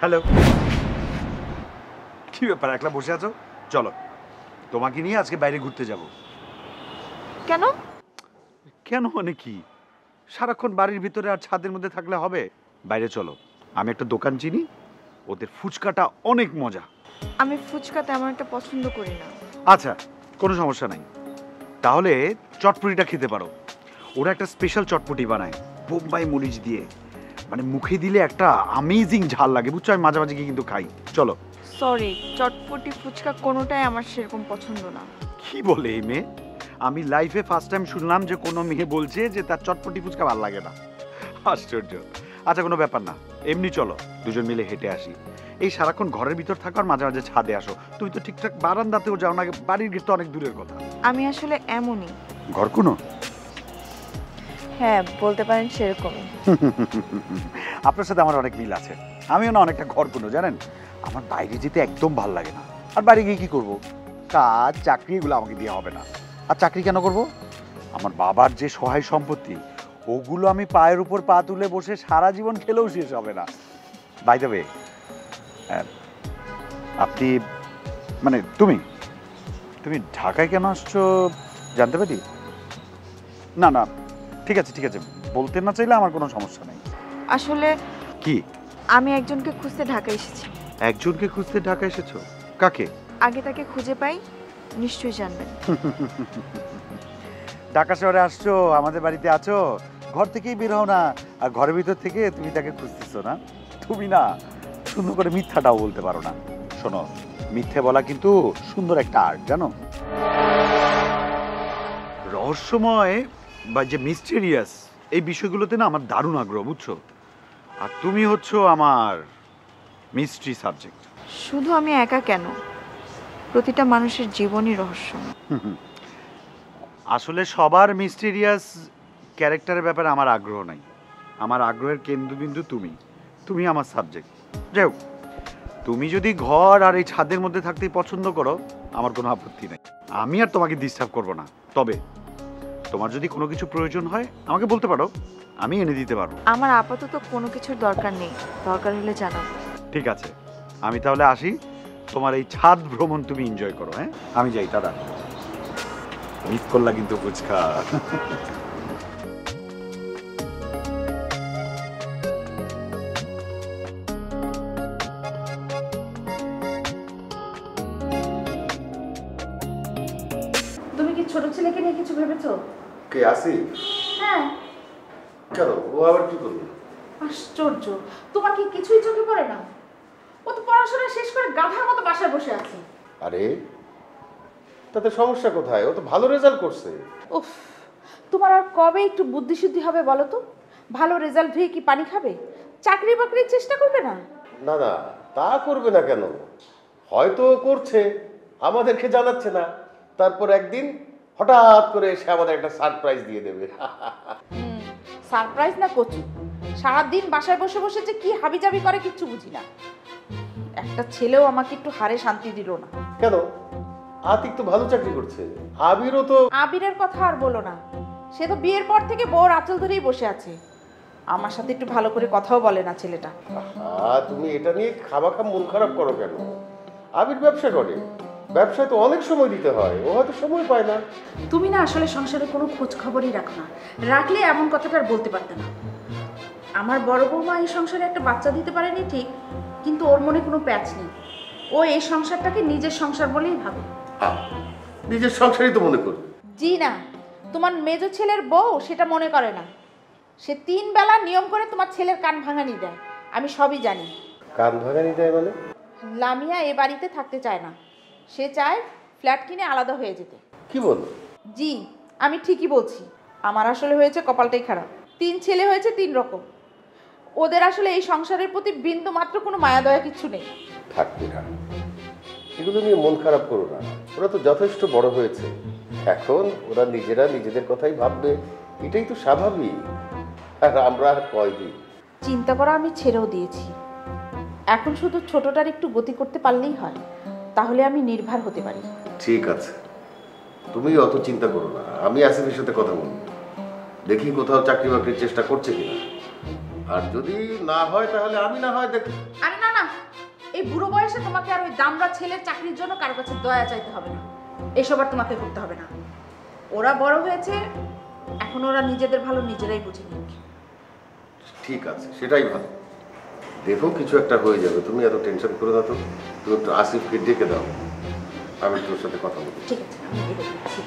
Hello, কি ব্যাপার একলা বসে আছো? চলো, তোমাকে নিয়ে আজকে বাইরে ঘুরতে যাব। কেন? কেন মানে কি, সারাক্ষণ বাড়ির ভিতরে আর ছাদের মধ্যে থাকলে হবে? বাইরে চলো, আমি একটা দোকান চিনি, ওদের ফুচকাটা অনেক মজা। আমি ফুচকা তেমন একটা পছন্দ করি না। আচ্ছা, কোনো সমস্যা নাই, তাহলে চটপটিটা খেতে পারো। ওরা একটা স্পেশাল চটপটি বানায় বোম্বাই মরিচ দিয়ে, মানে মুখে দিলে একটা আমেজিং ঝাল লাগে, বুঝছো? আমি মাঝে মাঝে গিয়ে কিন্তু খাই। চলো। সরি, চটপটি ফুচকা কোনোটাই আমার সেরকম পছন্দ না। কি বলে এই মেয়ে? আমি লাইফে ফার্স্ট টাইম শুনলাম যে কোনো মেয়ে বলছে যে তার চটপটি ফুচকা ভালো লাগে না। আশ্চর্য। আচ্ছা, কোনো ব্যাপার না, এমনি চলো দুজন মিলে হেঁটে আসি। এই সারাক্ষণ ঘরের ভিতর থাকো আর মাঝে মাঝে ছাদে আসো। তুমি তো ঠিকঠাক বারান্দাতেও যাও না, বাড়ির গেট তো অনেক দূরের কথা। আমি আসলে এমনই। ঘর কোনো? হ্যাঁ, বলতে পারেন সেরকমই। আপনার সাথে আমার অনেক মিল আছে। আমিও না অনেকটা ঘর কোনো, জানেন? আমার বাইরে যেতে একদম ভাল লাগে না। আর বাইরে গিয়ে কি করব? কাজ চাকরি এগুলো আমাকে দিয়ে হবে না। আর চাকরি কেন করব? আমার বাবার যে সহায় সম্পত্তি, ওগুলো আমি পায়ের উপর পা তুলে বসে সারা জীবন খেলেও শেষ হবে না। বাই দ্য ওয়ে, আপনি মানে তুমি তুমি ঢাকায় কেন আসছো জানতে পারি? না না, ঠিক আছে ঠিক আছে, বলতে না চাইলে আমার কোনো সমস্যা নেই। আসলে কি? আমি একজনকে খুঁজতে ঢাকা এসেছি। একজনকে খুঁজতে ঢাকা এসেছো? কাকে? আগে তাকে খুঁজে পাই, নিশ্চয়ই জানবেন। ঢাকা শহরে আসছো, আমাদের বাড়িতে আছো, ঘর থেকেই বের হও না, আর ঘরের ভিতর থেকে তুমি তাকে খুঁজতেছো না? তুমি না সুন্দর করে মিথ্যাটাও বলতে পারো না। শোনো, মিথ্যে বলা কিন্তু সুন্দর একটা আর্ট, জানো? রহস্যময় বা যে মিস্টেরিয়াস এই বিষয়গুলোতে না আমার দারুণ আগ্রহ, বুঝছো? আর তুমি হচ্ছো আমার মিস্ট্রি সাবজেক্ট। শুধু আমি একা কেন, প্রতিটা মানুষের জীবনই রহস্য। আসলে সবার মিস্টেরিয়াস ক্যারেক্টারের ব্যাপারে আমার আগ্রহ নাই। আমার আগ্রহের কেন্দ্রবিন্দু তুমি। তুমি আমার সাবজেক্ট। যাই হোক, তুমি যদি ঘর আর এই ছাদের মধ্যে থাকতেই পছন্দ করো, আমার কোনো আপত্তি নেই। আমি আর তোমাকে ডিস্টার্ব করবো না। তবে তোমার যদি কোনো কিছু প্রয়োজন হয় আমাকে বলতে পারো, আমি এনে দিতে পারবো। আমার আপাতত কোনো কিছুর দরকার নেই, দরকার হলে জানাবো। ঠিক আছে, আমি তাহলে আসি। তোমার এই ছাদ ভ্রমণ তুমি এনজয় করো। হ্যাঁ, আমি যাই, টাটা। মিস করলা কিন্তু ফুচকা। তুমি কি ছোট ছেলেকে নিয়ে কিছু ভেবেছো? কে আসিফ? হ্যাঁ। কেন, ও আবার কি করবে? আশ্চর্য, তোমার কি কিছুই চোখে পড়ে না? ও তো পড়াশোনা শেষ করে গাধার মতো বাসায় বসে আছে। আরে তাতে সমস্যা কোথায়? ও তো ভালো রেজাল্ট করছে। উফ, তোমার আর কবে একটু বুদ্ধিশুদ্ধি হবে বলো তো? ভালো রেজাল্ট হয়ে কি পানি খাবে? চাকরি বাকরির চেষ্টা করবে না? না না, তা করবে না কেন? হয়তো ও করছে, আমাদেরকে জানাচ্ছে না। তারপর একদিন হঠাৎ করে এসে আমাদের একটা সারপ্রাইজ দিয়ে দেবে। সারপ্রাইজ না কচু, সারাদিন বাসায় বসে বসে যে কি হাবিজাবি করে কিচ্ছু বুঝি না। একটা ছেলেও আমাকে একটু হারে শান্তি দিল না। কেন? আতিক তো ভালো চাকরি করছে, আবিরও তো। আবিরের কথা আর বলো না, সে তো বিয়ের পর থেকে বউর আঁচল ধরেই বসে আছে। আমার সাথে একটু ভালো করে কথাও বলে না ছেলেটা। তুমি এটা নিয়ে খামাখা মন খারাপ করো কেন? আবির ব্যবসা করে, ব্যবসায় তো অনেক সময় দিতে হয়, ও হয়তো সময় পায় না। তুমি না আসলে সংসারে কোনো খোঁজ খবরই রাখো না, রাখলে এমন কথাটা আর বলতে পারতে না। আমার বড় বৌমা এই সংসারে একটা বাচ্চা দিতে পারেনি ঠিক, কিন্তু ওর মনে কোনো প্যাচ নেই। ও এই সংসারটাকে নিজের সংসার বলেই ভাবে। নিজের সংসারই তো মনে করি। জি না, তোমার মেজো ছেলের বউ সেটা মনে করে না। সে 3 বেলা নিয়ম করে তোমার ছেলের কান ভাঙানি দেয়, আমি সবই জানি। কান ভাঙানি দেয় মানে? লামিয়া এ বাড়িতে থাকতে চায় না, সে চায় ফ্ল্যাট কিনে আলাদা হয়ে যেতে। কি বলো? জি, আমি ঠিকই বলছি। আমার আসলে হয়েছে কপালটাই খারাপ, 3 ছেলে হয়েছে 3 রকম। ওদের আসলে এই সংসারের প্রতি বিন্দু মাত্র কোনো মায়া দয়া কিছু নেই। থাকবে না, এগুলো নিয়ে মন খারাপ করো না। ওরা তো যথেষ্ট বড় হয়েছে, এখন ওরা নিজেরা নিজেদের কথাই ভাববে, এটাই তো স্বাভাবিক। আর আমরা আর কয়দিন চিন্তা করা আমি ছেড়েও দিয়েছি। এখন শুধু ছোটটার একটু গতি করতে পারলেই হয়, তাহলে আমি নির্ভর হতে পারি। ঠিক আছে, তুমি অত চিন্তা করো না। আমি আসিফের সাথে কথা বলবো, দেখি কোথাও চাকরি বাকরির চেষ্টা করছে কিনা। আর যদি না হয় তাহলে আমি না হয় দেখি। আরে না না, বুড়ো বয়সে তোমাকে আর ওই দামড়া ছেলের চাকরির জন্য কারো কাছে দয়া চাইতে হবে না, এসব আর তোমাকে করতে হবে না। ওরা বড় হয়েছে, এখন ওরা নিজেদের ভালো নিজেরাই বুঝে নিক। ঠিক আছে, সেটাই ভালো। দেখো কিছু একটা হয়ে যাবে, তুমি এত টেনশন করে দাও তো। তুমি একটু আসিফকে ডেকে দাও, আমি তোর সাথে কথা বলবো। ঠিক আছে, আমি দেখে দিচ্ছি।